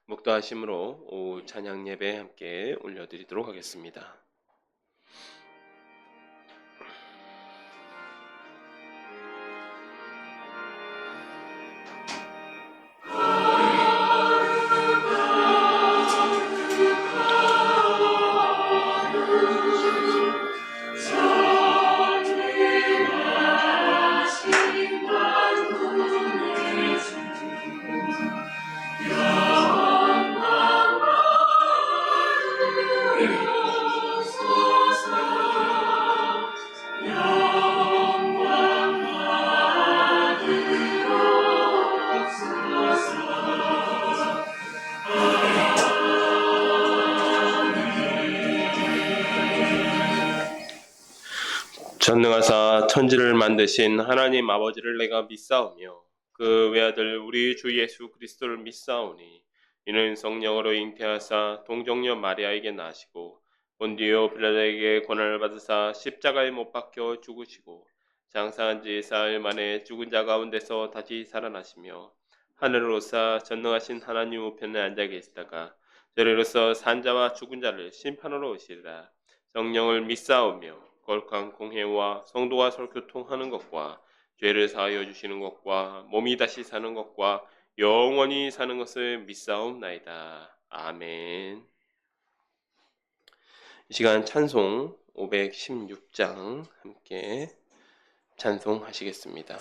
묵도하심으로 오후 찬양 예배 함께 올려드리도록 하겠습니다. 전능하사 천지를 만드신 하나님 아버지를 내가 믿사오며 그 외아들 우리 주 예수 그리스도를 믿사오니 이는 성령으로 잉태하사 동정녀 마리아에게 나시고 본디오 빌라도에게 고난을 받으사 십자가에 못 박혀 죽으시고 장사한 지 사흘 만에 죽은 자 가운데서 다시 살아나시며 하늘을 오사 전능하신 하나님 우편에 앉아 계시다가 저리로서 산 자와 죽은 자를 심판하러 오시리라. 성령을 믿사오며 거룩한 공회와 성도가 서로 교통하는 것과 죄를 사하여 주시는 것과 몸이 다시 사는 것과 영원히 사는 것을 믿사옵나이다. 아멘. 이 시간 찬송 516장 함께 찬송하시겠습니다.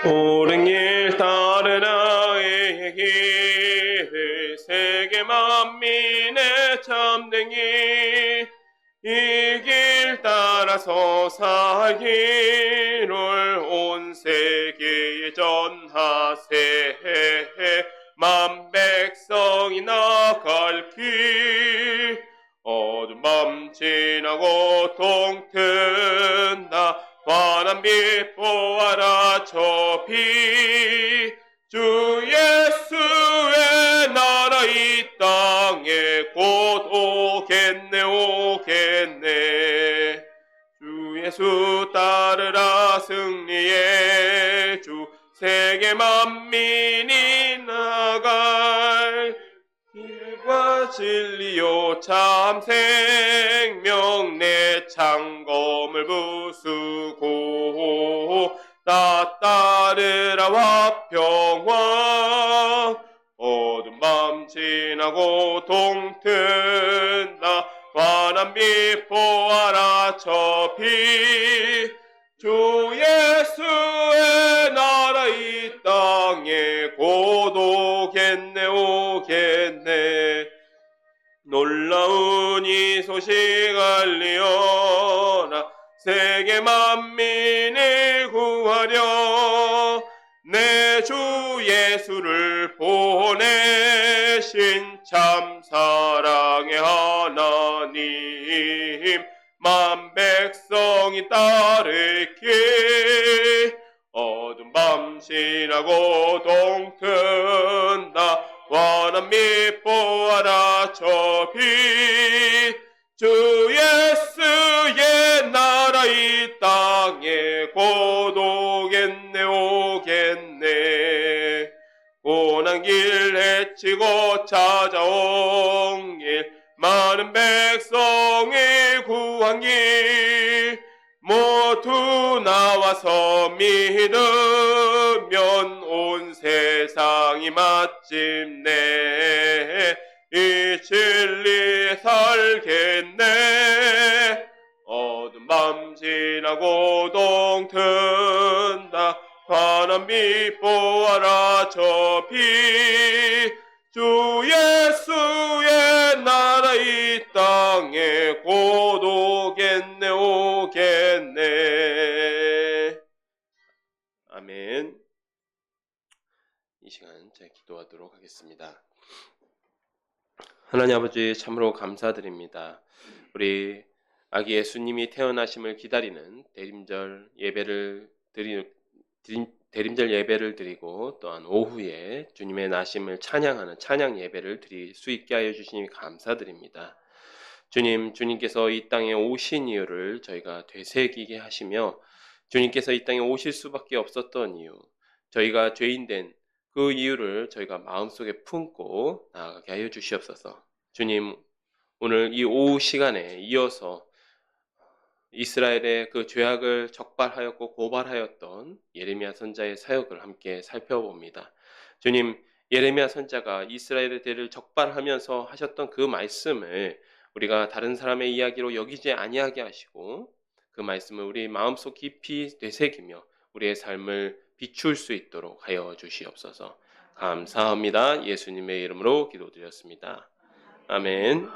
옳은 길 따르라 의 길 세계 만민의 참된 길 이 길 따라서 살기를 온 세계에 전하세 만 백성이 나갈 길 어두운 밤 지나고 동튼다 환한 빛 보아라 저 빛 주 예수의 나라 이 땅에 곧 오겠네 오겠네 주 예수 따르라 승리의 주 세계 만민이 나갈 길과 진리요 참 생명 내 창검을 부수고 나 따르라 화평왕 어두운 밤 지나고 동튼다 환한 빛 보아라 저 빛 주 예수의 나라 이 땅에 곧 오겠네 오겠네 놀라운 이 소식 알리어라 세계 만민을 구하려 내 주 예수를 보내신 참 사랑의 하나님 만 백성이 따를 길 어두운 밤 지나고 동튼다 환한 빛 보아라 저 빛 주 예수의 나라 이 땅에 곧 오겠네 오겠네 고난 길 헤치고 찾아온 길 많은 백성을 구한 길 모두 나와서 믿으면 온 세상이 마침내 이 진리에 살겠네 어두운 밤 지나고 동튼다 환한 빛 보아라 저 빛 주 예수의 나라 이 땅에 곧 오겠네 오겠네 아멘. 이 시간 제가 기도하도록 하겠습니다. 하나님 아버지 참으로 감사드립니다. 우리 아기 예수님이 태어나심을 기다리는 대림절 예배를 드리고 또한 오후에 주님의 나심을 찬양하는 찬양 예배를 드릴 수 있게 하여 주시니 감사드립니다. 주님께서 이 땅에 오신 이유를 저희가 되새기게 하시며 주님께서 이 땅에 오실 수밖에 없었던 이유, 저희가 죄인된 그 이유를 저희가 마음속에 품고 나아가게 하여 주시옵소서. 주님, 오늘 이 오후 시간에 이어서 이스라엘의 그 죄악을 적발하였고 고발하였던 예레미야 선자의 사역을 함께 살펴봅니다. 주님, 예레미야 선자가 이스라엘의 죄를 적발하면서 하셨던 그 말씀을 우리가 다른 사람의 이야기로 여기지 아니하게 하시고 그 말씀을 우리 마음속 깊이 되새기며 우리의 삶을 비출 수 있도록 하여 주시옵소서. 감사합니다. 예수님의 이름으로 기도드렸습니다. 아멘.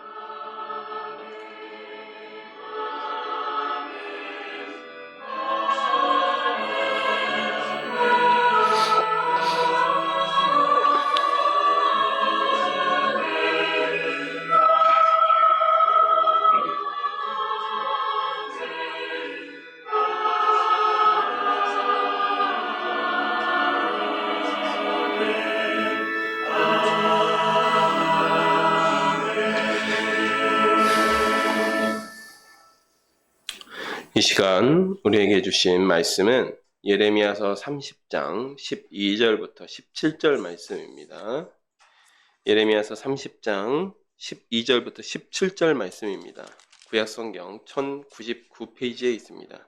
이 시간 우리에게 주신 말씀은 예레미야서 30장 12절부터 17절 말씀입니다. 예레미야서 30장 12절부터 17절 말씀입니다. 구약성경 1099페이지에 있습니다.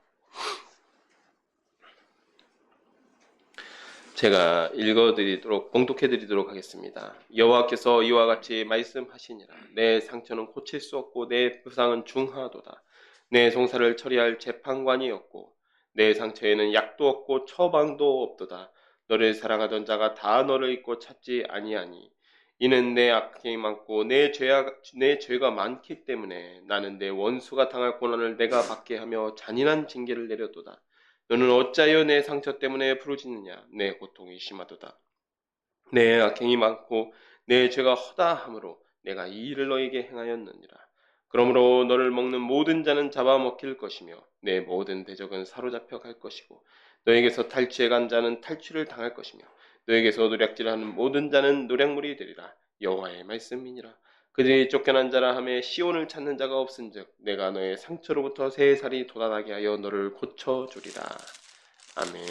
제가 읽어드리도록 봉독해드리도록 하겠습니다. 여호와께서 이와 같이 말씀하시니라. 내 상처는 고칠 수 없고 내 부상은 중하도다. 내 송사를 처리할 재판관이 없고 내 상처에는 약도 없고 처방도 없도다. 너를 사랑하던 자가 다 너를 잊고 찾지 아니하니 이는 내 악행이 많고 내 죄가 많기 때문에 나는 내 원수가 당할 고난을 내가 받게 하며 잔인한 징계를 내려도다. 너는 어찌하여 내 상처 때문에 부르짖느냐? 내 고통이 심하도다. 내 악행이 많고 내 죄가 허다함으로 내가 이 일을 너에게 행하였느니라. 그러므로 너를 먹는 모든 자는 잡아먹힐 것이며 내 모든 대적은 사로잡혀 갈 것이고 너에게서 탈취해 간 자는 탈취를 당할 것이며 너에게서 노략질하는 모든 자는 노략물이 되리라. 여호와의 말씀이니라. 그들이 쫓겨난 자라 하며 시온을 찾는 자가 없은즉 내가 너의 상처로부터 새 살이 돋아나게 하여 너를 고쳐주리라. 아멘.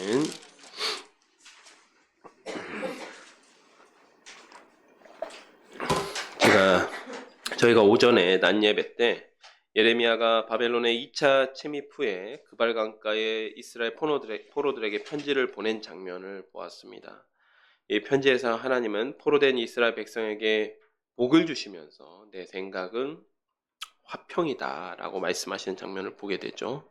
저희가 오전에 낮 예배 때 예레미야가 바벨론의 2차 침입 후에 그발 강가에 이스라엘 포로들에게 편지를 보낸 장면을 보았습니다. 이 편지에서 하나님은 포로된 이스라엘 백성에게 복을 주시면서 내 생각은 화평이다 라고 말씀하시는 장면을 보게 되죠.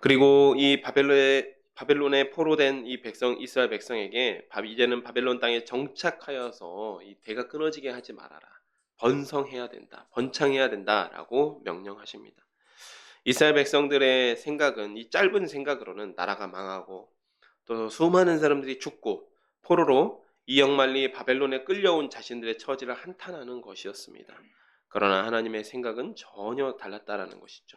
그리고 이 바벨론에 포로된 이 이스라엘 백성에게 이제는 바벨론 땅에 정착하여서 이 대가 끊어지게 하지 말아라. 번성해야 된다. 번창해야 된다라고 명령하십니다. 이스라엘 백성들의 생각은 이 짧은 생각으로는 나라가 망하고 또 수많은 사람들이 죽고 포로로 이 영만리 바벨론에 끌려온 자신들의 처지를 한탄하는 것이었습니다. 그러나 하나님의 생각은 전혀 달랐다라는 것이죠.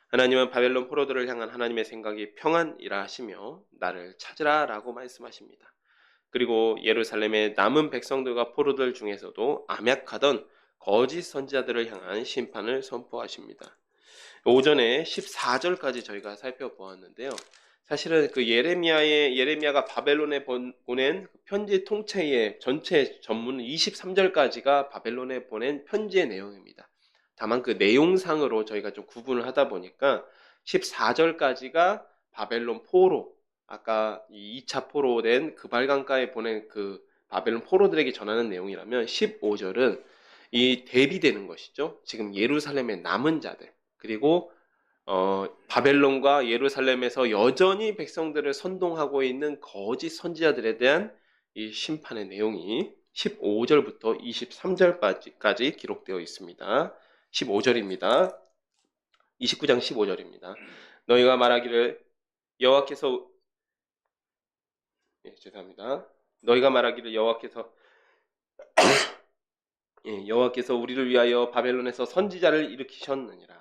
하나님은 바벨론 포로들을 향한 하나님의 생각이 평안이라 하시며 나를 찾으라 라고 말씀하십니다. 그리고 예루살렘의 남은 백성들과 포로들 중에서도 암약하던 거짓 선지자들을 향한 심판을 선포하십니다. 오전에 14절까지 저희가 살펴보았는데요. 사실은 그 예레미야가 바벨론에 보낸 편지 통째의 전체 전문 23절까지가 바벨론에 보낸 편지의 내용입니다. 다만 그 내용상으로 저희가 좀 구분을 하다 보니까 14절까지가 바벨론 포로, 아까 이 2차 포로 된 그발강가에 보낸 그 바벨론 포로들에게 전하는 내용이라면 15절은 이 대비되는 것이죠. 지금 예루살렘의 남은 자들, 그리고 바벨론과 예루살렘에서 여전히 백성들을 선동하고 있는 거짓 선지자들에 대한 이 심판의 내용이 15절부터 23절까지 기록되어 있습니다. 15절입니다. 29장 15절입니다. 너희가 말하기를 여호와께서 너희가 말하기를 여호와께서 우리를 위하여 바벨론에서 선지자를 일으키셨느니라.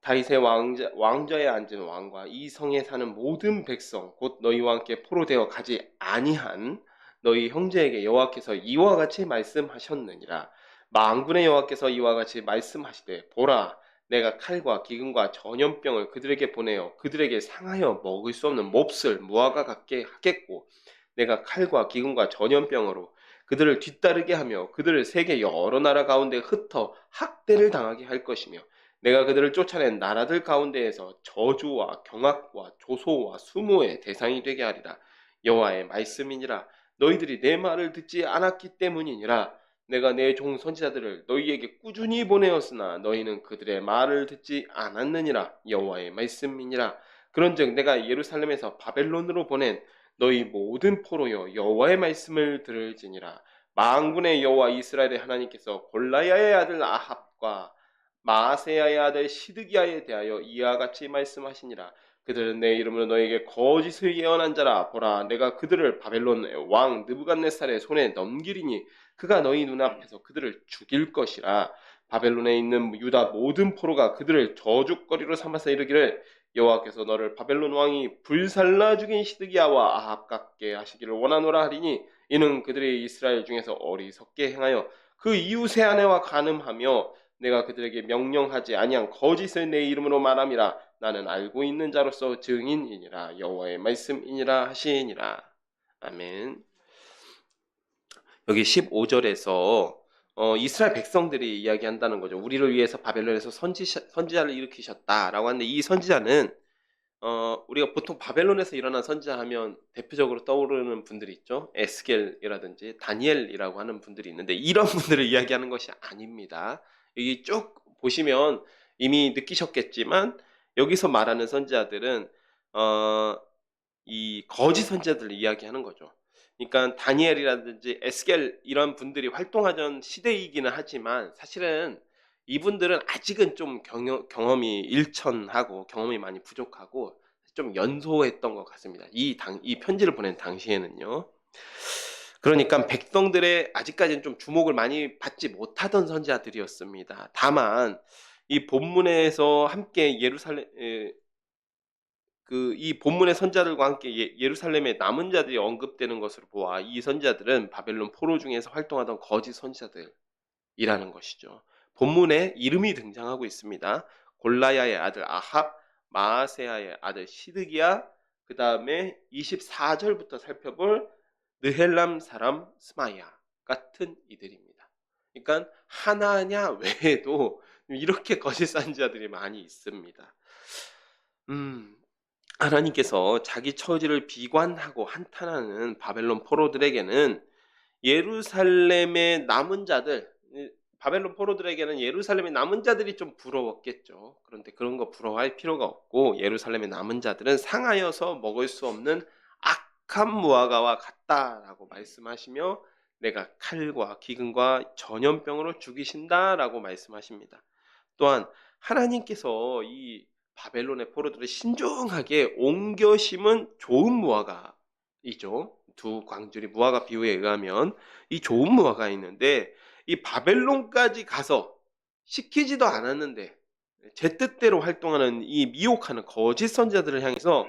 다윗의 왕좌에 앉은 왕과 이 성에 사는 모든 백성 곧 너희와 함께 포로되어 가지 아니한 너희 형제에게 여호와께서 이와 같이 말씀하셨느니라. 만군의 여호와께서 이와 같이 말씀하시되 보라 내가 칼과 기근과 전염병을 그들에게 보내어 그들에게 상하여 먹을 수 없는 몹쓸 무화과 같게 하겠고 내가 칼과 기근과 전염병으로 그들을 뒤따르게 하며 그들을 세계 여러 나라 가운데 흩어 학대를 당하게 할 것이며 내가 그들을 쫓아낸 나라들 가운데에서 저주와 경악과 조소와 수모의 대상이 되게 하리라. 여호와의 말씀이니라. 너희들이 내 말을 듣지 않았기 때문이니라. 내가 내 종 선지자들을 너희에게 꾸준히 보내었으나 너희는 그들의 말을 듣지 않았느니라. 여호와의 말씀이니라. 그런즉 내가 예루살렘에서 바벨론으로 보낸 너희 모든 포로여 여호와의 말씀을 들을지니라. 만군의 여호와 이스라엘의 하나님께서 골라야의 아들 아합과 마아세야의 아들 시드기야에 대하여 이와 같이 말씀하시니라. 그들은 내 이름으로 너에게 거짓을 예언한 자라. 보라 내가 그들을 바벨론의 왕 느부갓네살의 손에 넘기리니 그가 너희 눈앞에서 그들을 죽일 것이라. 바벨론에 있는 유다 모든 포로가 그들을 저주거리로 삼아서 이르기를 여호와께서 너를 바벨론 왕이 불살라 죽인 시드기야와 아합 같게 하시기를 원하노라 하리니 이는 그들이 이스라엘 중에서 어리석게 행하여 그 이웃의 아내와 간음하며 내가 그들에게 명령하지 아니한 거짓을 내 이름으로 말함이라. 나는 알고 있는 자로서 증인이니라. 여호와의 말씀이니라 하시니라. 아멘. 여기 15절에서 이스라엘 백성들이 이야기한다는 거죠. 우리를 위해서 바벨론에서 선지자를 일으키셨다라고 하는데 이 선지자는 우리가 보통 바벨론에서 일어난 선지자 하면 대표적으로 떠오르는 분들이 있죠. 에스겔이라든지 다니엘이라고 하는 분들이 있는데 이런 분들을 이야기하는 것이 아닙니다. 여기 쭉 보시면 이미 느끼셨겠지만 여기서 말하는 선지자들은 이 거짓 선지자들을 이야기하는 거죠. 그러니까 다니엘이라든지 에스겔 이런 분들이 활동하던 시대이기는 하지만 사실은 이분들은 아직은 좀 경험이 일천하고 경험이 많이 부족하고 좀 연소했던 것 같습니다. 이 편지를 보낸 당시에는요. 그러니까 백성들의 아직까지는 좀 주목을 많이 받지 못하던 선지자들이었습니다. 다만 이 본문에서 함께 이 본문의 선지자들과 함께 예루살렘의 남은 자들이 언급되는 것으로 보아 이 선지자들은 바벨론 포로 중에서 활동하던 거짓 선지자들이라는 것이죠. 본문에 이름이 등장하고 있습니다. 골라야의 아들 아합, 마아세야의 아들 시드기야, 그 다음에 24절부터 살펴볼 느헬람 사람 스마야 같은 이들입니다. 그러니까 하나냐 외에도 이렇게 거짓 선지자들이 많이 있습니다. 하나님께서 자기 처지를 비관하고 한탄하는 바벨론 포로들에게는 예루살렘의 남은 자들, 바벨론 포로들에게는 예루살렘의 남은 자들이 좀 부러웠겠죠. 그런데 그런 거 부러워할 필요가 없고 예루살렘의 남은 자들은 상하여서 먹을 수 없는 악한 무화과와 같다라고 말씀하시며 내가 칼과 기근과 전염병으로 죽이신다라고 말씀하십니다. 또한 하나님께서 이 바벨론의 포로들을 신중하게 옮겨 심은 좋은 무화과이죠. 두 광주리 무화과 비유에 의하면 이 좋은 무화과가 있는데 이 바벨론까지 가서 시키지도 않았는데 제 뜻대로 활동하는 이 미혹하는 거짓 선지자들을 향해서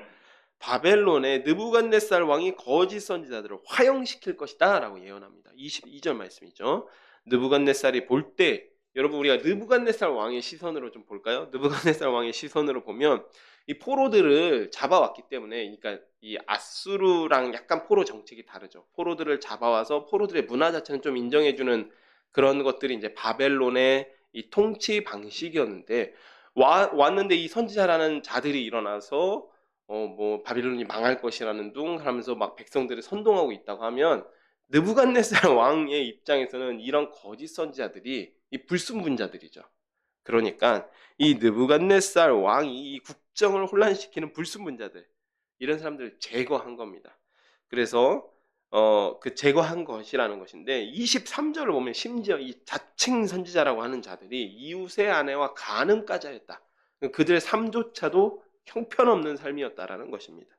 바벨론의 느부갓네살 왕이 거짓 선지자들을 화형시킬 것이다 라고 예언합니다. 22절 말씀이죠. 느부갓네살이 볼 때 여러분 우리가 느부갓네살 왕의 시선으로 좀 볼까요? 느부갓네살 왕의 시선으로 보면 이 포로들을 잡아왔기 때문에 그러니까 이 아수르랑 약간 포로 정책이 다르죠. 포로들을 잡아와서 포로들의 문화 자체는 좀 인정해주는 그런 것들이 이제 바벨론의 이 통치 방식이었는데 왔는데 이 선지자라는 자들이 일어나서 뭐 바빌론이 망할 것이라는 둥 하면서 막 백성들을 선동하고 있다고 하면 느부갓네살 왕의 입장에서는 이런 거짓 선지자들이 이 불순분자들이죠. 그러니까 이 느부갓네살 왕이 이 국정을 혼란시키는 불순분자들 이런 사람들을 제거한 겁니다. 그래서 그 제거한 것이라는 것인데 23절을 보면 심지어 이 자칭 선지자라고 하는 자들이 이웃의 아내와 간음까지 하였다. 그들의 삶조차도 형편없는 삶이었다라는 것입니다.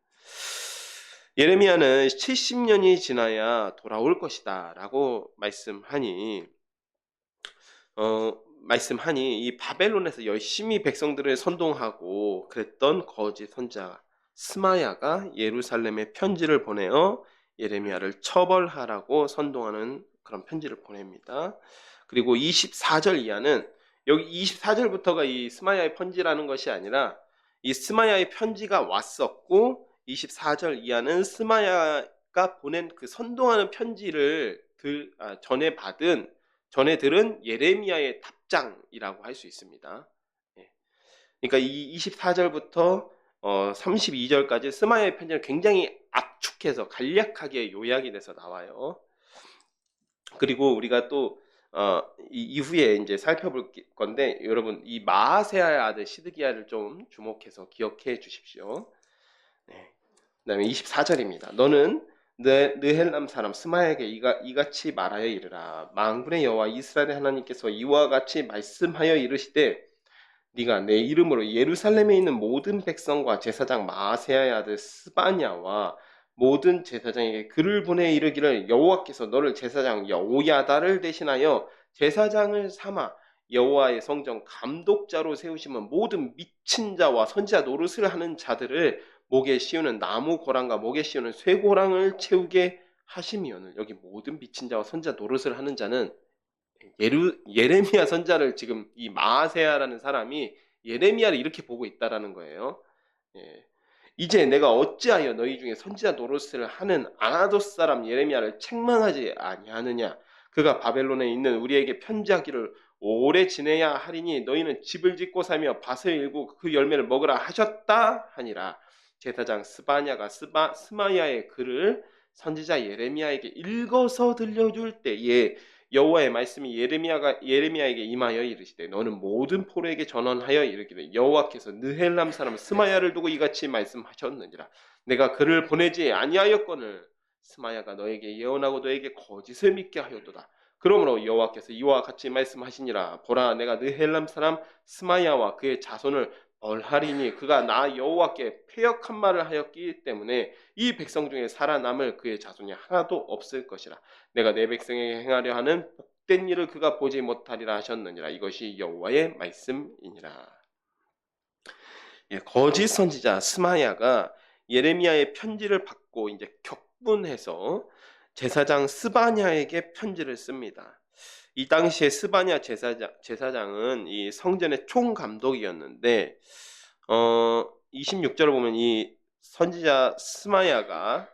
예레미야는 70년이 지나야 돌아올 것이다 라고 말씀하니 이 바벨론에서 열심히 백성들을 선동하고 그랬던 거짓 선지자 스마야가 예루살렘에 편지를 보내어 예레미야를 처벌하라고 선동하는 그런 편지를 보냅니다. 그리고 24절 이하는 여기 24절부터가 이 스마야의 편지라는 것이 아니라 이 스마야의 편지가 왔었고 24절 이하는 스마야가 보낸 그 선동하는 편지를 전해 들은 예레미야의 답장이라고 할 수 있습니다. 예. 그러니까 이 24절부터 32절까지 스마야의 편지를 굉장히 압축해서 간략하게 요약이 돼서 나와요. 그리고 우리가 또 이후에 이제 살펴볼 건데 여러분 이 마아세야의 아들 시드기야를 좀 주목해서 기억해 주십시오. 네. 그다음에 24절입니다. 너는 느헬람 사람 스마야에게 이같이 말하여 이르라. 만군의 여호와 이스라엘의 하나님께서 이와 같이 말씀하여 이르시되 네가 내 이름으로 예루살렘에 있는 모든 백성과 제사장 마아세야의 아들 스바냐와 모든 제사장에게 글을 보내 이르기를 여호와께서 너를 제사장 여호야다를 대신하여 제사장을 삼아 여호와의 성전 감독자로 세우시면 모든 미친 자와 선지자 노릇을 하는 자들을 목에 씌우는 나무 고랑과 목에 씌우는 쇠고랑을 채우게 하심이오늘. 여기 모든 미친 자와 선지자 노릇을 하는 자는 예레미야 선자를 지금 이 마아세야라는 사람이 예레미야를 이렇게 보고 있다라는 거예요. 예. 이제 내가 어찌하여 너희 중에 선지자 노릇을 하는 아나돗 사람 예레미야를 책망하지 아니하느냐. 그가 바벨론에 있는 우리에게 편지하기를 오래 지내야 하리니 너희는 집을 짓고 살며 밭을 일고 그 열매를 먹으라 하셨다 하니라. 제사장 스바냐가 스마야의 글을 선지자 예레미야에게 읽어서 들려줄 때에 여호와의 말씀이 예레미야에게 임하여 이르시되 너는 모든 포로에게 전언하여 이르기를 여호와께서 느헬람 사람 스마야를 두고 이같이 말씀하셨느니라. 내가 그를 보내지 아니하였거늘 스마야가 너에게 예언하고 너에게 거짓을 믿게 하였도다. 그러므로 여호와께서 이와 같이 말씀하시니라. 보라, 내가 느헬람 사람 스마야와 그의 자손을 벌하리니 그가 나 여호와께 패역한 말을 하였기 때문에 이 백성 중에 살아남을 그의 자손이 하나도 없을 것이라. 내가 내 백성에게 행하려 하는 복된 일을 그가 보지 못하리라 하셨느니라. 이것이 여호와의 말씀이니라. 예, 거짓 선지자 스마야가 예레미야의 편지를 받고 이제 격분해서 제사장 스바냐에게 편지를 씁니다. 이 당시에 스바냐 제사장은 이 성전의 총감독이었는데 26절을 보면 이 선지자 스마야가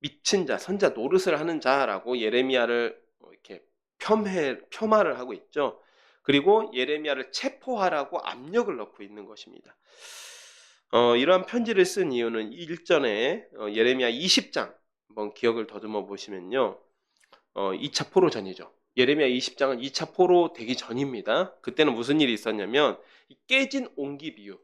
미친 자, 선자 노릇을 하는 자라고 예레미야를 이렇게 폄하를 하고 있죠. 그리고 예레미야를 체포하라고 압력을 넣고 있는 것입니다. 이러한 편지를 쓴 이유는 일전에 예레미야 20장 한번 기억을 더듬어 보시면요. 2차 포로 전이죠. 예레미야 20장은 2차 포로 되기 전입니다. 그때는 무슨 일이 있었냐면 깨진 옹기 비유,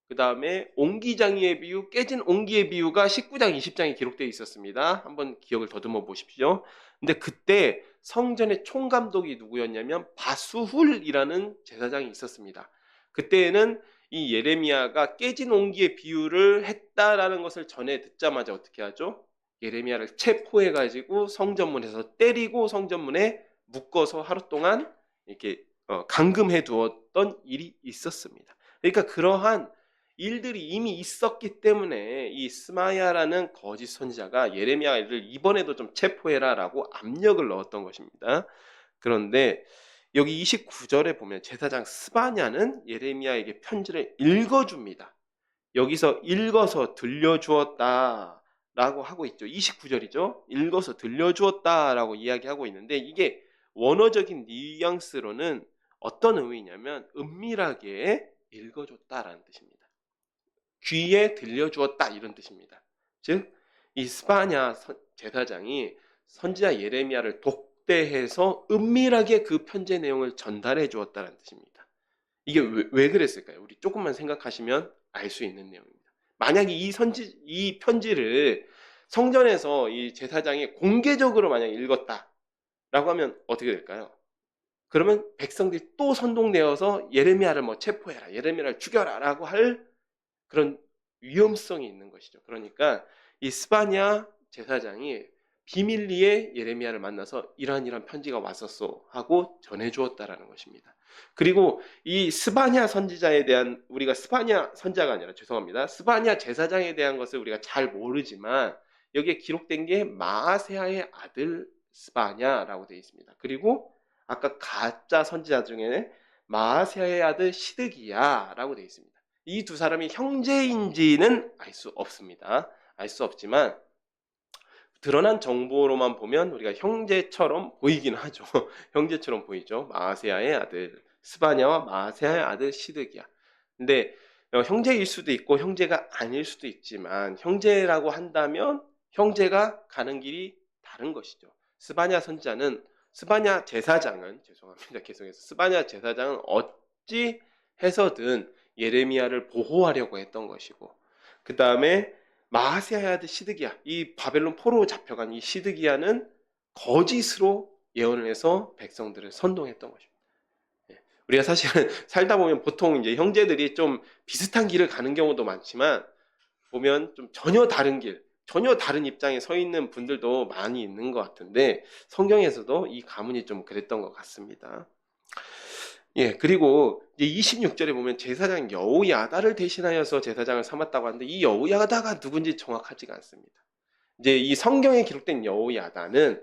그 다음에 옹기장이의 비유, 깨진 옹기의 비유가 19장, 20장에 기록되어 있었습니다. 한번 기억을 더듬어 보십시오. 근데 그때 성전의 총감독이 누구였냐면 바수훌이라는 제사장이 있었습니다. 그때에는 이 예레미야가 깨진 옹기의 비유를 했다라는 것을 전해 듣자마자 어떻게 하죠? 예레미야를 체포해가지고 성전문에서 때리고 성전문에 묶어서 하루 동안 이렇게 감금해 두었던 일이 있었습니다. 그러니까 그러한 일들이 이미 있었기 때문에 이 스마야라는 거짓 선지자가 예레미야를 이번에도 좀 체포해라라고 압력을 넣었던 것입니다. 그런데 여기 29절에 보면 제사장 스바냐는 예레미야에게 편지를 읽어줍니다. 여기서 읽어서 들려주었다 라고 하고 있죠. 29절이죠. 읽어서 들려주었다라고 이야기하고 있는데 이게 원어적인 뉘앙스로는 어떤 의미냐면 은밀하게 읽어줬다라는 뜻입니다. 귀에 들려주었다 이런 뜻입니다. 즉 이 스바냐 제사장이 선지자 예레미야를 독대해서 은밀하게 그 편지의 내용을 전달해 주었다는 뜻입니다. 이게 왜 그랬을까요? 우리 조금만 생각하시면 알 수 있는 내용입니다. 만약에 이 편지를 성전에서 이 제사장이 공개적으로 만약 읽었다라고 하면 어떻게 될까요? 그러면 백성들이 또 선동되어서 예레미야를 체포해라, 예레미야를 죽여라라고 할 그런 위험성이 있는 것이죠. 그러니까 이 스바냐 제사장이 비밀리에 예레미야를 만나서 이러한 편지가 왔었어 하고 전해주었다라는 것입니다. 그리고 이 스바냐 선지자에 대한 우리가 스바냐 선자가 아니라 죄송합니다. 스바냐 제사장에 대한 것을 우리가 잘 모르지만 여기에 기록된 게 마아세야의 아들 스바냐라고 되어 있습니다. 그리고 아까 가짜 선지자 중에 마아세야의 아들 시드기야라고 되어 있습니다. 이 두 사람이 형제인지는 알 수 없습니다. 알 수 없지만 드러난 정보로만 보면 우리가 형제처럼 보이긴 하죠. 형제처럼 보이죠. 마아세야의 아들 스바냐와 마아세야의 아들 시드기야. 근데 형제일 수도 있고 형제가 아닐 수도 있지만 형제라고 한다면 형제가 가는 길이 다른 것이죠. 스바냐 제사장은 죄송합니다. 계속해서 스바냐 제사장은 어찌 해서든 예레미야를 보호하려고 했던 것이고 그 다음에 마아세야의 아들 시드기야, 이 바벨론 포로 잡혀간 이 시드기야는 거짓으로 예언을 해서 백성들을 선동했던 것입니다. 우리가 사실은 살다 보면 보통 이제 형제들이 좀 비슷한 길을 가는 경우도 많지만 보면 좀 전혀 다른 길, 전혀 다른 입장에 서 있는 분들도 많이 있는 것 같은데 성경에서도 이 가문이 좀 그랬던 것 같습니다. 예, 그리고 이제 26절에 보면 제사장 여호야다를 대신하여서 제사장을 삼았다고 하는데 이 여호야다가 누군지 정확하지가 않습니다. 이제 이 성경에 기록된 여호야다는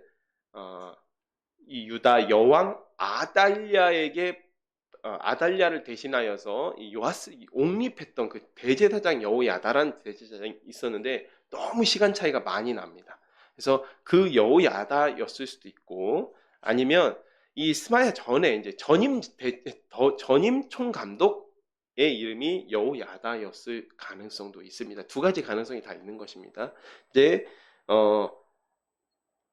이 유다 여왕 아달랴를 대신하여서 이 요아스 옹립했던 그 대제사장 여호야다라는 대제사장이 있었는데 너무 시간 차이가 많이 납니다. 그래서 그 여호야다였을 수도 있고 아니면 이 스마야 전에 이제 전임 총감독의 이름이 여호야다였을 가능성도 있습니다. 두 가지 가능성이 다 있는 것입니다. 이제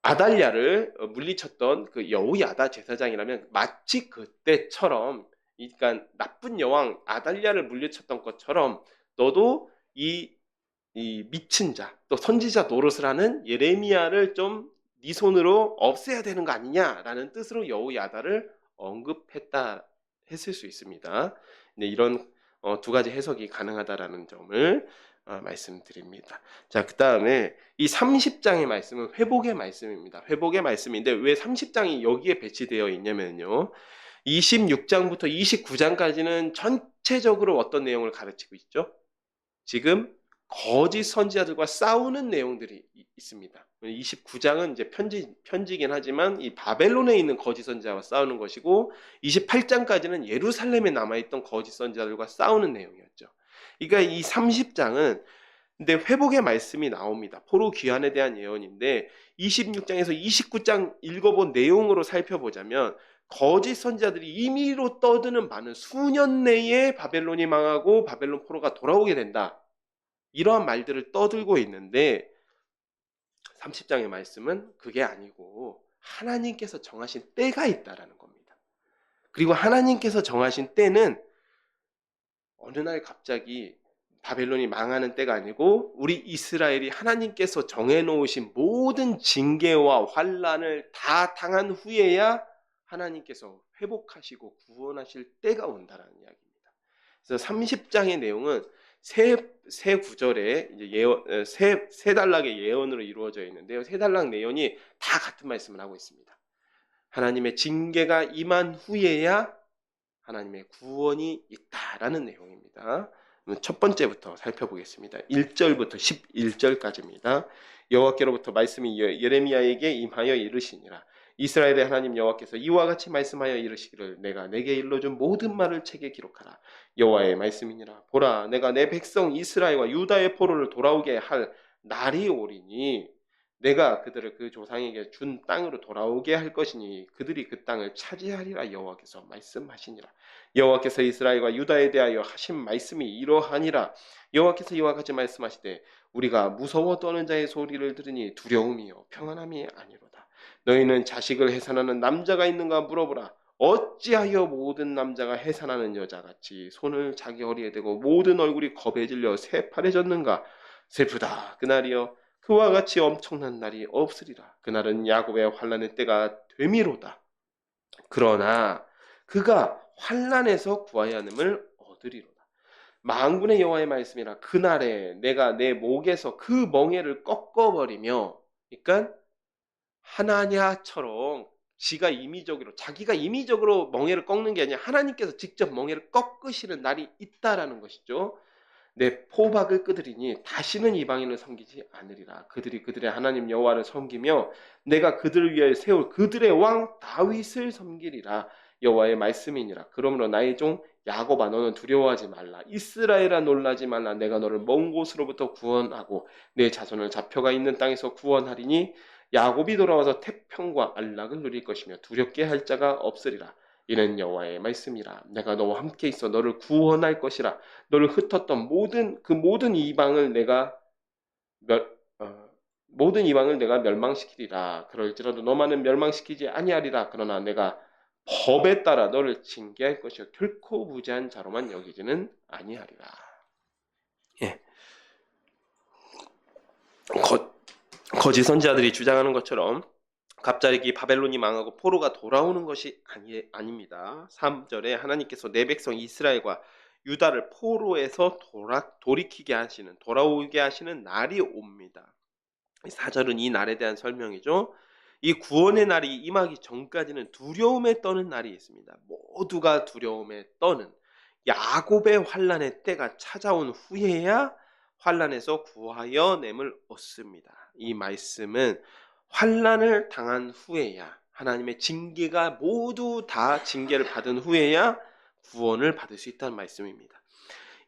아달랴를 물리쳤던 그 여호야다 제사장이라면 마치 그때처럼 그러니까 나쁜 여왕 아달랴를 물리쳤던 것처럼 너도 이 미친 자, 또 선지자 노릇을 하는 예레미야를 좀 네 손으로 없애야 되는 거 아니냐라는 뜻으로 여호야다를 했을 수 있습니다. 네, 이런 두 가지 해석이 가능하다라는 점을 말씀드립니다. 자, 그 다음에 이 30장의 말씀은 회복의 말씀입니다. 회복의 말씀인데 왜 30장이 여기에 배치되어 있냐면요. 26장부터 29장까지는 전체적으로 어떤 내용을 가르치고 있죠? 지금 거짓 선지자들과 싸우는 내용들이 있습니다. 29장은 이제 편지긴 하지만 이 바벨론에 있는 거짓 선지자와 싸우는 것이고 28장까지는 예루살렘에 남아있던 거짓 선지자들과 싸우는 내용이었죠. 그러니까 이 30장은 근데 회복의 말씀이 나옵니다. 포로 귀환에 대한 예언인데 26장에서 29장 읽어본 내용으로 살펴보자면 거짓 선지자들이 임의로 떠드는 많은 수년 내에 바벨론이 망하고 바벨론 포로가 돌아오게 된다. 이러한 말들을 떠들고 있는데 30장의 말씀은 그게 아니고 하나님께서 정하신 때가 있다라는 겁니다. 그리고 하나님께서 정하신 때는 어느 날 갑자기 바벨론이 망하는 때가 아니고 우리 이스라엘이 하나님께서 정해놓으신 모든 징계와 환란을 다 당한 후에야 하나님께서 회복하시고 구원하실 때가 온다라는 이야기입니다. 그래서 30장의 내용은 세 구절의 세 단락의 예언으로 이루어져 있는데요. 세 단락 내용이 다 같은 말씀을 하고 있습니다. 하나님의 징계가 임한 후에야 하나님의 구원이 있다라는 내용입니다. 첫 번째부터 살펴보겠습니다. 1절부터 11절까지입니다. 여호와께로부터 말씀이 예레미야에게 임하여 이르시니라. 이스라엘의 하나님 여호와께서 이와 같이 말씀하여 이르시기를 내가 내게 일러준 모든 말을 책에 기록하라. 여호와의 말씀이니라. 보라 내가 내 백성 이스라엘과 유다의 포로를 돌아오게 할 날이 오리니 내가 그들을 그 조상에게 준 땅으로 돌아오게 할 것이니 그들이 그 땅을 차지하리라. 여호와께서 말씀하시니라. 여호와께서 이스라엘과 유다에 대하여 하신 말씀이 이러하니라. 여호와께서 이와 같이 말씀하시되 우리가 무서워 떠는 자의 소리를 들으니 두려움이요 평안함이 아니로다. 너희는 자식을 해산하는 남자가 있는가 물어보라. 어찌하여 모든 남자가 해산하는 여자같이 손을 자기 허리에 대고 모든 얼굴이 겁에 질려 새파래졌는가. 슬프다 그날이여 그와 같이 엄청난 날이 없으리라. 그날은 야곱의 환난의 때가 되미로다. 그러나 그가 환난에서 구하여 함을 얻으리로다. 만군의 여호와의 말씀이라. 그날에 내가 내 목에서 그 멍에를 꺾어버리며, 그러니까 하나냐처럼 자기가 임의적으로 멍에를 꺾는 게 아니라 하나님께서 직접 멍에를 꺾으시는 날이 있다라는 것이죠. 내 포박을 끄드리니 다시는 이방인을 섬기지 않으리라. 그들이 그들의 하나님 여호와를 섬기며 내가 그들을 위하여 세울 그들의 왕 다윗을 섬기리라. 여호와의 말씀이니라. 그러므로 나의 종 야곱아 너는 두려워하지 말라. 이스라엘아 놀라지 말라. 내가 너를 먼 곳으로부터 구원하고 내 자손을 잡혀가 있는 땅에서 구원하리니 야곱이 돌아와서 태평과 안락을 누릴 것이며 두렵게 할 자가 없으리라. 이는 여호와의 말씀이라. 내가 너와 함께 있어 너를 구원할 것이라. 너를 흩었던 모든 이방을 내가 멸 모든 이방을 내가 멸망시키리라. 그럴지라도 너만은 멸망시키지 아니하리라. 그러나 내가 법에 따라 너를 징계할 것이요 결코 무죄한 자로만 여기지는 아니하리라. 예. 거짓 선지자들이 주장하는 것처럼 갑자기 바벨론이 망하고 포로가 돌아오는 것이 아닙니다. 3절에 하나님께서 내 백성 이스라엘과 유다를 포로에서 돌아오게 하시는 날이 옵니다. 4절은 이 날에 대한 설명이죠. 이 구원의 날이 임하기 전까지는 두려움에 떠는 날이 있습니다. 모두가 두려움에 떠는 야곱의 환난의 때가 찾아온 후에야 환난에서 구하여 냄을 얻습니다. 이 말씀은 환난을 당한 후에야 하나님의 징계가 모두 다 징계를 받은 후에야 구원을 받을 수 있다는 말씀입니다.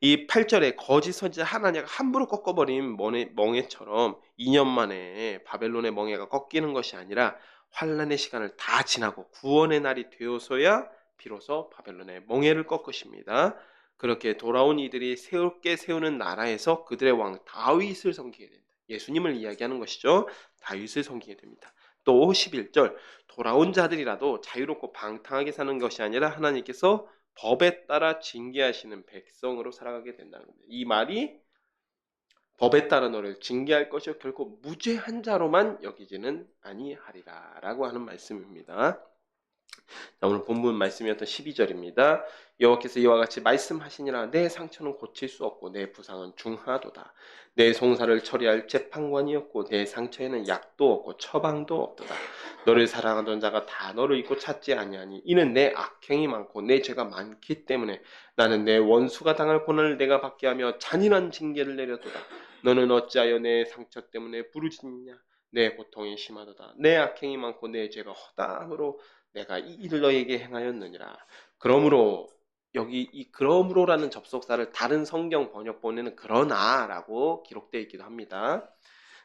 이 8절에 거짓 선지자 하나냐가 함부로 꺾어버린 멍에처럼 2년 만에 바벨론의 멍에가 꺾이는 것이 아니라 환난의 시간을 다 지나고 구원의 날이 되어서야 비로소 바벨론의 멍에를 꺾으십니다. 그렇게 돌아온 이들이 새롭게 세우는 나라에서 그들의 왕 다윗을 섬기게 된다. 예수님을 이야기하는 것이죠. 다윗을 섬기게 됩니다. 또 11절 돌아온 자들이라도 자유롭고 방탕하게 사는 것이 아니라 하나님께서 법에 따라 징계하시는 백성으로 살아가게 된다는 겁니다. 이 말이 법에 따라 너를 징계할 것이요 결코 무죄한 자로만 여기지는 아니하리라 라고 하는 말씀입니다. 자, 오늘 본문 말씀이었던 12절입니다. 여호와께서 이와 같이 말씀하시니라. 내 상처는 고칠 수 없고 내 부상은 중하도다. 내 송사를 처리할 재판관이 없고 내 상처에는 약도 없고 처방도 없도다. 너를 사랑하던 자가 다 너를 잊고 찾지 아니하니 이는 내 악행이 많고 내 죄가 많기 때문에 나는 내 원수가 당할 고난을 내가 받게 하며 잔인한 징계를 내렸도다. 너는 어찌하여 내 상처 때문에 부르짖느냐. 내 고통이 심하도다. 내 악행이 많고 내 죄가 허다함으로 내가 이 일을 너에게 행하였느니라. 그러므로 여기 이 그러므로라는 접속사를 다른 성경 번역본에는 그러나라고 기록되어 있기도 합니다.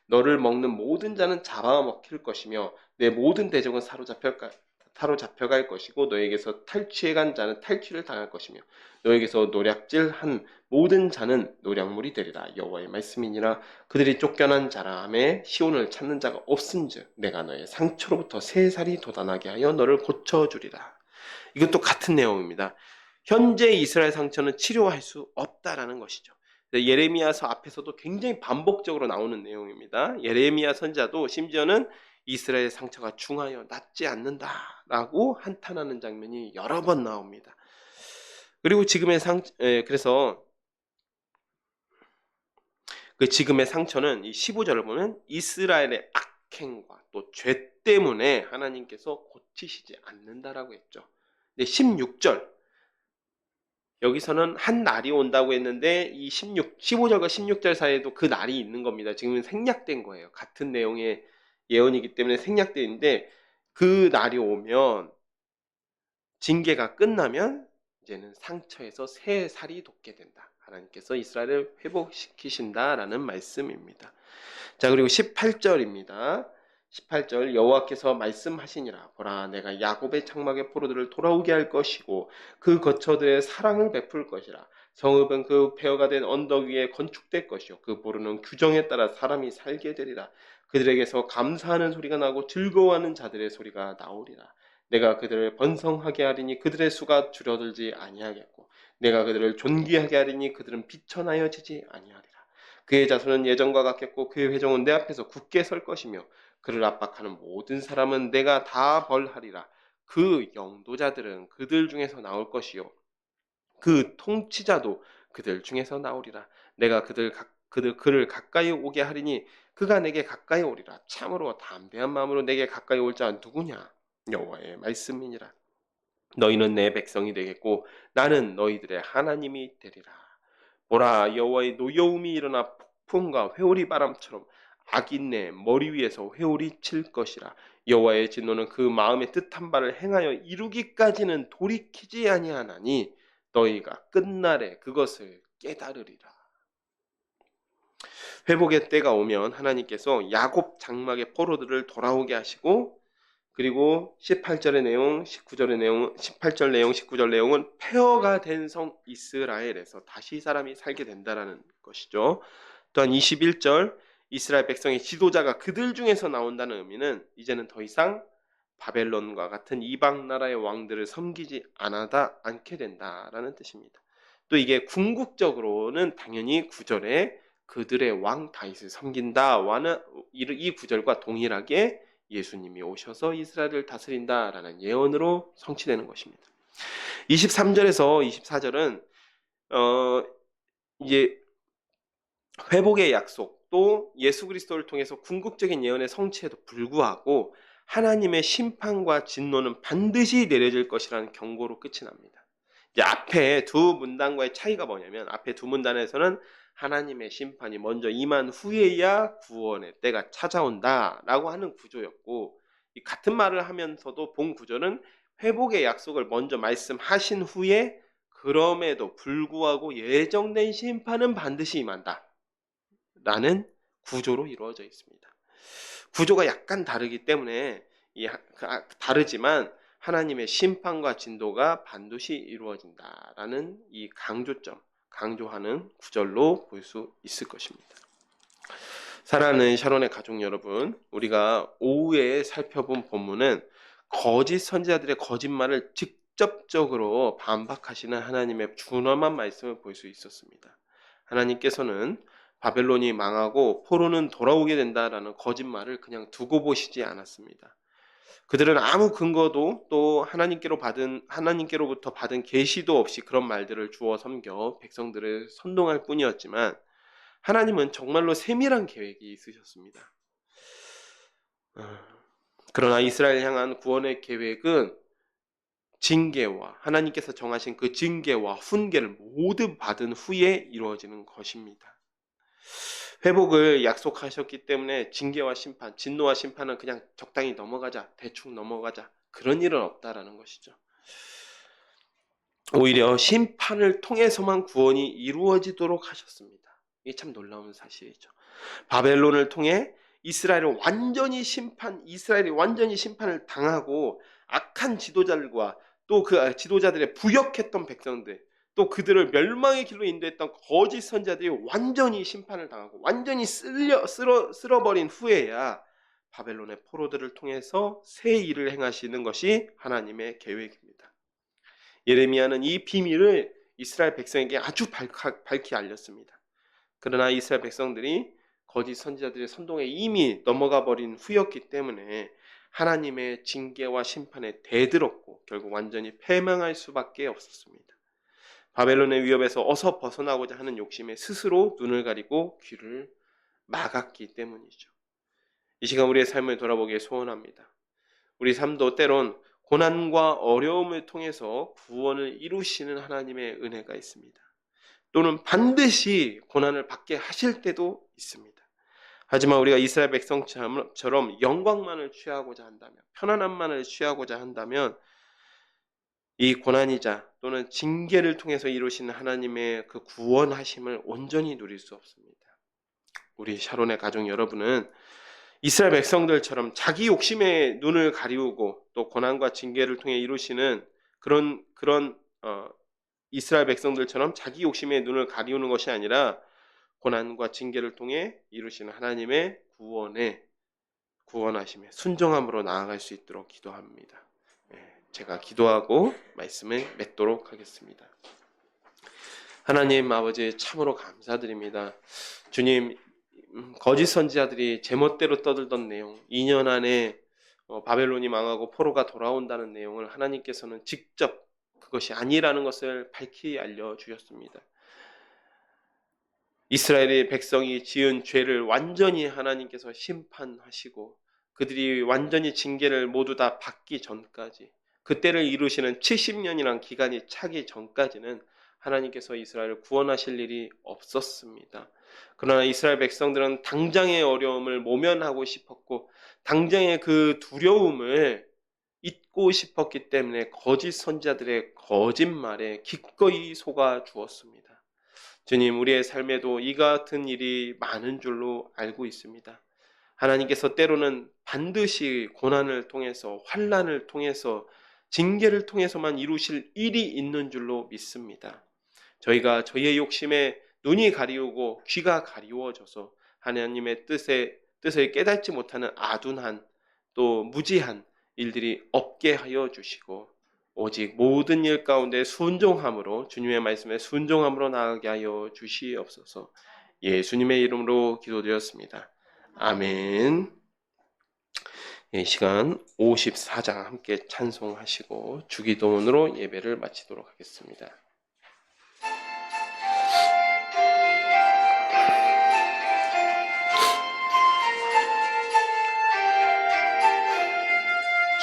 너를 먹는 모든 자는 잡아먹힐 것이며 내 모든 대적은 사로잡혀갈 것이고 너에게서 탈취해간 자는 탈취를 당할 것이며 너에게서 노략질한 모든 자는 노략물이 되리라. 여호와의 말씀이니라. 그들이 쫓겨난 자라 하매 시온을 찾는 자가 없은즉 내가 너의 상처로부터 새 살이 돋아나게 하여 너를 고쳐주리라. 이것도 같은 내용입니다. 현재 이스라엘 상처는 치료할 수 없다라는 것이죠. 예레미야서 앞에서도 굉장히 반복적으로 나오는 내용입니다. 예레미야 선지자도 심지어는 이스라엘 상처가 중하여 낫지 않는다라고 한탄하는 장면이 여러 번 나옵니다. 그리고 그래서 그 지금의 상처는 이 15절을 보면 이스라엘의 악행과 또 죄 때문에 하나님께서 고치시지 않는다라고 했죠. 근데 16절 여기서는 한 날이 온다고 했는데 이 15절과 16절 사이에도 그 날이 있는 겁니다. 지금은 생략된 거예요. 같은 내용의 예언이기 때문에 생략되어 있는데 그 날이 오면 징계가 끝나면 이제는 상처에서 새 살이 돋게 된다. 하나님께서 이스라엘을 회복시키신다라는 말씀입니다. 자, 그리고 18절입니다. 18절 여호와께서 말씀하시니라. 보라 내가 야곱의 장막의 포로들을 돌아오게 할 것이고 그 거처들의 사랑을 베풀 것이라. 성읍은 그 폐허가 된 언덕 위에 건축될 것이요 그 보루는 규정에 따라 사람이 살게 되리라. 그들에게서 감사하는 소리가 나고 즐거워하는 자들의 소리가 나오리라. 내가 그들을 번성하게 하리니 그들의 수가 줄어들지 아니하겠고 내가 그들을 존귀하게 하리니 그들은 비천하여지지 아니하리라. 그의 자손은 예전과 같겠고 그의 회종은 내 앞에서 굳게 설 것이며 그를 압박하는 모든 사람은 내가 다 벌하리라. 그 영도자들은 그들 중에서 나올 것이요 그 통치자도 그들 중에서 나오리라. 내가 그를 가까이 오게 하리니 그가 내게 가까이 오리라. 참으로 담대한 마음으로 내게 가까이 올 자 누구냐? 여호와의 말씀이니라. 너희는 내 백성이 되겠고 나는 너희들의 하나님이 되리라. 보라, 여호와의 노여움이 일어나 폭풍과 회오리 바람처럼 악인의 머리 위에서 회오리 칠 것이라. 여호와의 진노는 그 마음의 뜻한 바를 행하여 이루기까지는 돌이키지 아니하나니 너희가 끝날에 그것을 깨달으리라. 회복의 때가 오면 하나님께서 야곱 장막의 포로들을 돌아오게 하시고, 그리고 18절의 내용, 19절의 내용, 18절 내용, 19절 내용은 폐허가 된 성 이스라엘에서 다시 사람이 살게 된다라는 것이죠. 또한 21절 이스라엘 백성의 지도자가 그들 중에서 나온다는 의미는 이제는 더 이상 바벨론과 같은 이방 나라의 왕들을 섬기지 않게 된다라는 뜻입니다. 또 이게 궁극적으로는 당연히 9절에 그들의 왕 다윗을 섬긴다와는 이 구절과 동일하게 예수님이 오셔서 이스라엘을 다스린다라는 예언으로 성취되는 것입니다. 23절에서 24절은 이제 회복의 약속, 또 예수 그리스도를 통해서 궁극적인 예언의 성취에도 불구하고 하나님의 심판과 진노는 반드시 내려질 것이라는 경고로 끝이 납니다. 이제 앞에 두 문단과의 차이가 뭐냐면, 앞에 두 문단에서는 하나님의 심판이 먼저 임한 후에야 구원의 때가 찾아온다라고 하는 구조였고, 이 같은 말을 하면서도 본 구조는 회복의 약속을 먼저 말씀하신 후에 그럼에도 불구하고 예정된 심판은 반드시 임한다 라는 구조로 이루어져 있습니다. 구조가 약간 다르기 때문에 다르지만 하나님의 심판과 진도가 반드시 이루어진다라는 이 강조하는 구절로 볼 수 있을 것입니다. 사랑하는 샤론의 가족 여러분, 우리가 오후에 살펴본 본문은 거짓 선지자들의 거짓말을 직접적으로 반박하시는 하나님의 준엄한 말씀을 볼 수 있었습니다. 하나님께서는 바벨론이 망하고 포로는 돌아오게 된다라는 거짓말을 그냥 두고 보시지 않았습니다. 그들은 아무 근거도 또 하나님께로부터 받은 계시도 없이 그런 말들을 주워 섬겨 백성들을 선동할 뿐이었지만, 하나님은 정말로 세밀한 계획이 있으셨습니다. 그러나 이스라엘 향한 구원의 계획은 징계와 하나님께서 정하신 그 징계와 훈계를 모두 받은 후에 이루어지는 것입니다. 회복을 약속하셨기 때문에 징계와 심판, 진노와 심판은 그냥 적당히 넘어가자, 대충 넘어가자, 그런 일은 없다라는 것이죠. 오히려 심판을 통해서만 구원이 이루어지도록 하셨습니다. 이게 참 놀라운 사실이죠. 바벨론을 통해 이스라엘이 완전히 심판을 당하고 악한 지도자들과 또 그 지도자들의 부역했던 백성들, 또 그들을 멸망의 길로 인도했던 거짓 선지자들이 완전히 심판을 당하고 완전히 쓸어버린 후에야 바벨론의 포로들을 통해서 새 일을 행하시는 것이 하나님의 계획입니다. 예레미야는 이 비밀을 이스라엘 백성에게 아주 밝히 알렸습니다. 그러나 이스라엘 백성들이 거짓 선지자들의 선동에 이미 넘어가 버린 후였기 때문에 하나님의 징계와 심판에 대들었고 결국 완전히 패망할 수밖에 없었습니다. 바벨론의 위협에서 어서 벗어나고자 하는 욕심에 스스로 눈을 가리고 귀를 막았기 때문이죠. 이 시간 우리의 삶을 돌아보기에 소원합니다. 우리 삶도 때론 고난과 어려움을 통해서 구원을 이루시는 하나님의 은혜가 있습니다. 또는 반드시 고난을 받게 하실 때도 있습니다. 하지만 우리가 이스라엘 백성처럼 영광만을 취하고자 한다면, 편안함만을 취하고자 한다면 이 고난이자 또는 징계를 통해서 이루시는 하나님의 그 구원하심을 온전히 누릴 수 없습니다. 우리 샤론의 가족 여러분은 이스라엘 백성들처럼 자기 욕심에 눈을 가리우고 또 고난과 징계를 통해 이루시는 그런 이스라엘 백성들처럼 자기 욕심에 눈을 가리우는 것이 아니라 고난과 징계를 통해 이루시는 하나님의 구원하심에 순종함으로 나아갈 수 있도록 기도합니다. 제가 기도하고 말씀을 맺도록 하겠습니다. 하나님 아버지, 참으로 감사드립니다. 주님, 거짓 선지자들이 제멋대로 떠들던 내용, 2년 안에 바벨론이 망하고 포로가 돌아온다는 내용을 하나님께서는 직접 그것이 아니라는 것을 밝히 알려주셨습니다. 이스라엘의 백성이 지은 죄를 완전히 하나님께서 심판하시고 그들이 완전히 징계를 모두 다 받기 전까지, 그때를 이루시는 70년이란 기간이 차기 전까지는 하나님께서 이스라엘을 구원하실 일이 없었습니다. 그러나 이스라엘 백성들은 당장의 어려움을 모면하고 싶었고 당장의 그 두려움을 잊고 싶었기 때문에 거짓 선지자들의 거짓말에 기꺼이 속아 주었습니다. 주님, 우리의 삶에도 이 같은 일이 많은 줄로 알고 있습니다. 하나님께서 때로는 반드시 고난을 통해서, 환난을 통해서, 징계를 통해서만 이루실 일이 있는 줄로 믿습니다. 저희가 저희의 욕심에 눈이 가리우고 귀가 가리워져서 하나님의 뜻을 깨닫지 못하는 아둔한 또 무지한 일들이 없게 하여 주시고 오직 모든 일 가운데 순종함으로 주님의 말씀에 순종함으로 나아가게 하여 주시옵소서. 예수님의 이름으로 기도드렸습니다. 아멘. 이 시간 54장 함께 찬송하시고 주기도문으로 예배를 마치도록 하겠습니다.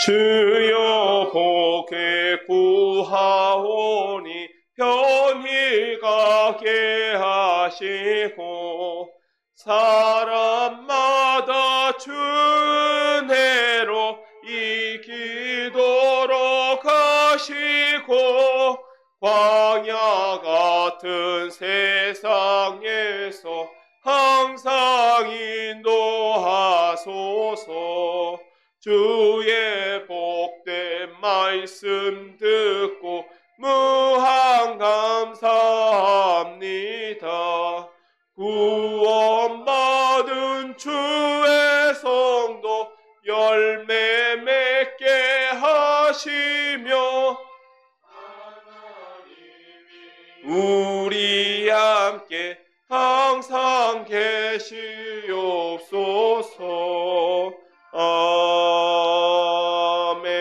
주여 복에 구하오니 편히 가게 하시고 사람마다 준혜로 이기도록 하시고 광야 같은 세상에서 항상 인도하소서. 주의 복된 말씀 듣고 무한 감사합니다. 구원받은 주의 성도 열매 맺게 하시며 우리 함께 항상 계시옵소서. 아멘.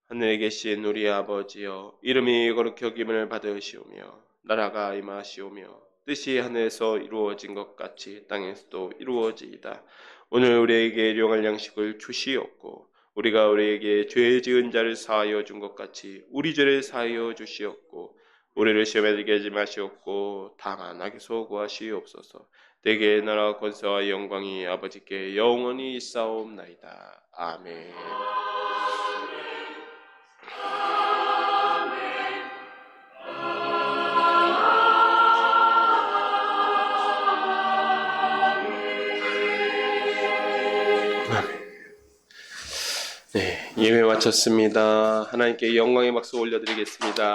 하늘에 계신 우리 아버지여, 이름이 거룩히 여김을 받으시오며 나라가 임하시오며 뜻이 하늘에서 이루어진 것 같이 땅에서도 이루어지이다. 오늘 우리에게 일용할 양식을 주시옵고 우리가 우리에게 죄 지은 자를 사하여 준 것 같이 우리 죄를 사하여 주시옵고 우리를 시험에 들게 하지 마시옵고 다만 악에서 구하시옵소서. 대개 나라 권세와 영광이 아버지께 영원히 있사옵나이다. 아멘. 네, 예배 마쳤습니다. 하나님께 영광의 박수 올려드리겠습니다.